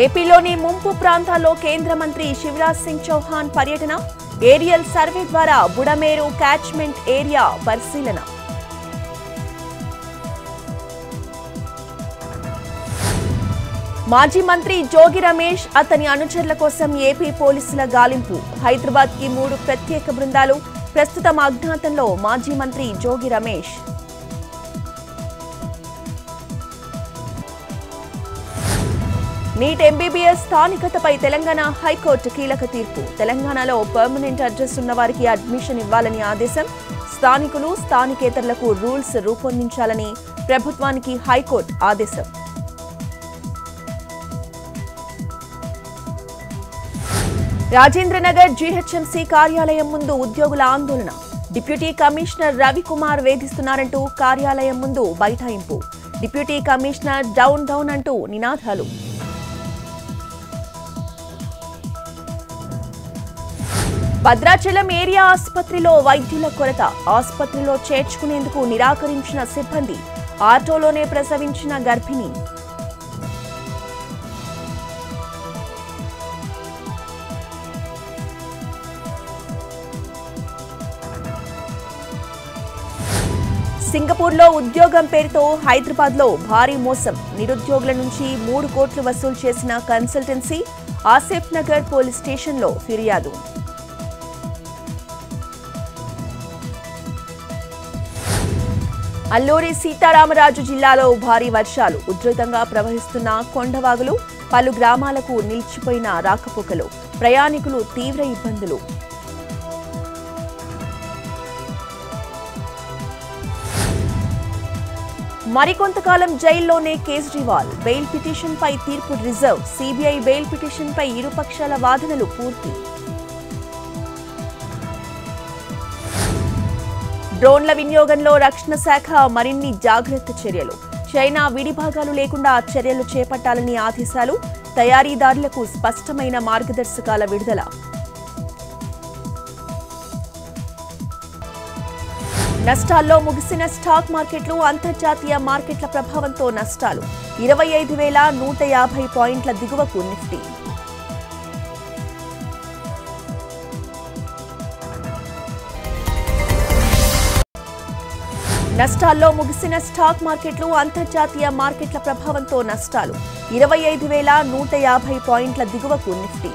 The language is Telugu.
ఏపీలోని ముంపు ప్రాంతాల్లో కేంద్ర మంత్రి శివరాజ్ సింగ్ చౌహాన్ పర్యటన, ఏరియల్ సర్వే ద్వారా బుడమేరు క్యాచ్మెంట్ ఏరియా పరిశీలన. మాజీ మంత్రి జోగి రమేష్, అతని అనుచరుల కోసం ఏపీ పోలీసుల గాలింపు. హైదరాబాద్ కి 3 ప్రత్యేక బృందాలు, ప్రస్తుతం అజ్ఞాతంలో మాజీ మంత్రి జోగి రమేష్. నీట్ ఎంబీబీఎస్ స్థానికతపై తెలంగాణ హైకోర్టు కీలక తీర్పు. తెలంగాణలో పర్మనెంట్ అడ్రస్ ఉన్న వారికి అడ్మిషన్ ఇవ్వాలని ఆదేశం. స్థానికులు, స్థానికేతరులకు రూల్స్ రూపొందించాలని ప్రభుత్వానికి హైకోర్టు ఆదేశం. రాజేంద్రనగర్ జీహెచ్ఎంసీ కార్యాలయం ముందు ఉద్యోగుల ఆందోళన. డిప్యూటీ కమిషనర్ రవికుమార్ వేధిస్తున్నారంటూ కార్యాలయం ముందు బైఠాయింపు. డిప్యూటీ కమిషనర్ డౌన్ డౌన్ అంటూ నినాదాలు. భద్రాచలం ఏరియా ఆసుపత్రిలో వైద్యుల కొరత. ఆసుపత్రిలో చేర్చుకునేందుకు నిరాకరించిన సిబ్బంది. ఆటోలోనే ప్రసవించిన గర్భిణి. సింగపూర్లో ఉద్యోగం పేరుతో హైదరాబాద్లో భారీ మోసం. నిరుద్యోగుల నుంచి 3 కోట్లు వసూలు చేసిన కన్సల్టెన్సీ. ఆసిఫ్ నగర్ పోలీస్ స్టేషన్లో ఫిర్యాదు. అల్లూరి సీతారామరాజు జిల్లాలో భారీ వర్షాలు. ఉధృతంగా ప్రవహిస్తున్న కొండవాగులు. పలు గ్రామాలకు నిలిచిపోయిన రాకపోకలు. ప్రయాణికులు తీవ్ర ఇబ్బందులు. మరికొంతకాలం జైల్లోనే కేజ్రీవాల్. బెయిల్ పిటిషన్పై తీర్పు రిజర్వ్. సిబిఐ బెయిల్ పిటిషన్పై ఇరుపక్షాల వాదనలు పూర్తి. డ్రోన్ల వినియోగంలో రక్షణ శాఖ మరిన్ని జాగ్రత్త చర్యలు. చైనా విడిభాగాలు లేకుండా చర్యలు చేపట్టాలని ఆదేశాలు. తయారీదారులకు స్పష్టమైన మార్గదర్శకాల విడుదల. నష్టాల్లో ముగిసిన స్టాక్ మార్కెట్లు. అంతర్జాతీయ మార్కెట్ల ప్రభావంతో నష్టాలు. 25,150 పాయింట్ల దిగువకు నిఫ్టీ. నష్టాల్లో ముగిసిన స్టాక్ మార్కెట్లు. అంతర్జాతీయ మార్కెట్ల ప్రభావంతో నష్టాలు. 25,150 పాయింట్ల దిగువకు నిఫ్టీ.